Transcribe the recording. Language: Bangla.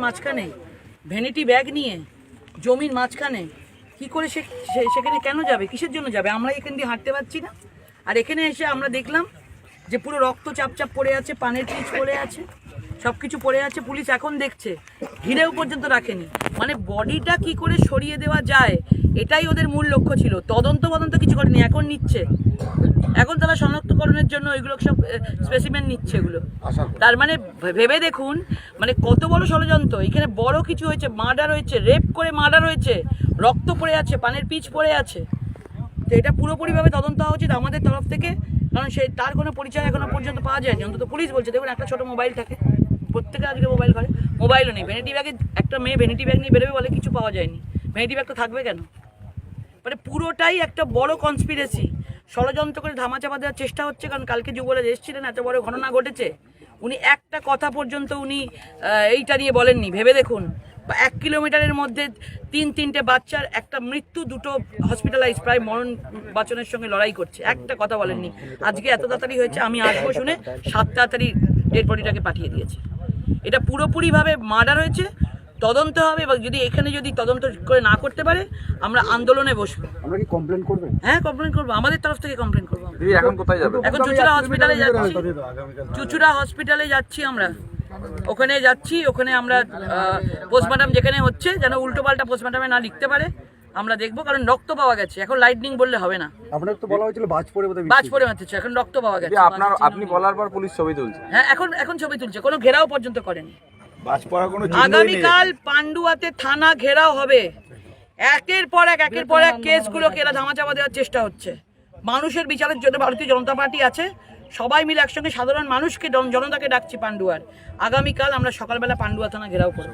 মাঝখানে ভ্যানিটি ব্যাগ নিয়ে জমির মাঝখানে কি করে সেখানে কেন যাবে, কিসের জন্য যাবে? আমরা এখান দিয়ে হাঁটতে পারছি না, আর এখানে এসে আমরা দেখলাম যে পুরো রক্ত চাপচাপ পড়ে আছে, পানের পিচ পড়ে আছে, সব কিছু পড়ে আছে। পুলিশ এখন দেখছে, ঘিরেও পর্যন্ত রাখেনি। মানে বডিটা কি করে সরিয়ে দেওয়া যায় এটাই ওদের মূল লক্ষ্য ছিল। তদন্ত কিছু করেনি, এখন নিচ্ছে। এখন তারা শনাক্তকরণের জন্য এগুলো সব স্পেসিমেন নিচ্ছে এগুলো। তার মানে ভেবে দেখুন, মানে কত বড় ষড়যন্ত্র। এখানে বড় কিছু হয়েছে, মার্ডার হয়েছে, রেপ করে মার্ডার হয়েছে, রক্ত পড়ে আছে, পানের পিচ পড়ে আছে। তো এটা পুরোপুরিভাবে তদন্ত হওয়া উচিত আমাদের তরফ থেকে, কারণ তার কোনো পরিচয় এখনো পর্যন্ত পাওয়া যায়নি। অন্তত পুলিশ বলছে, দেখুন একটা ছোট মোবাইল থাকে, প্রত্যেকে আজকে মোবাইল করে, মোবাইলও নেই। ভ্যানিটি ব্যাগে একটা মেয়ে ভ্যানিটি ব্যাগ নিয়ে বেরোবে বলে কিছু পাওয়া যায়নি। ভ্যানিটি ব্যাগ তো থাকবে কেন? মানে পুরোটাই একটা বড় কনস্পিরেসি, ষড়যন্ত্র করে ধামাচাপা দেওয়ার চেষ্টা হচ্ছে। কারণ কালকে যুবরাজ এসেছিলেন, এত বড় ঘটনা ঘটেছে, উনি একটা কথা পর্যন্ত উনি এইটা নিয়ে বলেননি। ভেবে দেখুন, 1 কিলোমিটারের মধ্যে তিনটে বাচ্চার একটা মৃত্যু, দুটো হসপিটালাইজ, প্রায় মরণ বাঁচনের সঙ্গে লড়াই করছে, একটা কথা বলেননি। আজকে এত তাড়াতাড়ি হয়েছে, আমি আসবো শুনে 7 তাড়াতাড়ি ডেড বডিটাকে পাঠিয়ে দিয়েছে। এটা পুরোপুরিভাবে মার্ডার হয়েছে, তদন্ত হবে। এবং যদি এখানে যদি তদন্ত করে না করতে পারে, আমরা আন্দোলনে বসবো। আমরা কি কমপ্লেন করবেন? হ্যাঁ, কমপ্লেন করবো, আমাদের তরফ থেকে কমপ্লেন করবো। এখন কোথায় যাবে? এখন চুচুড়া হসপিটালে যাচ্ছি, চুচুড়া হসপিটালে যাচ্ছি আমরা, ওখানে যাচ্ছি। ওখানে আমরা পোস্টমর্টম যেখানে হচ্ছে, যেন উল্টো পাল্টা পোস্টমর্টমে না লিখতে পারে, আমরা দেখবো। কারণ রক্ত পাওয়া গেছে, এখন লাইটনিং বললে হবে না। আপনার তো বলা হয়েছিল বাজ পড়ে মারছে, এখন রক্ত পাওয়া গেছে। আপনি বলার পর পুলিশ ছবি তুলছে। হ্যাঁ, এখন ছবি তুলছে, কোনো ঘেরাও পর্যন্ত করেনি। আগামীকাল পান্ডুয়াতে থানা ঘেরাও হবে। একের পর এক কেসগুলোকে এরা ধামাচাপা দেওয়ার চেষ্টা হচ্ছে। মানুষের বিচারের জন্য ভারতীয় জনতা পার্টি আছে, সবাই মিলে একসঙ্গে সাধারণ মানুষকে, জনতাকে ডাকছি পান্ডুয়ার। আগামীকাল আমরা সকালবেলা পান্ডুয়া থানা ঘেরাও করব।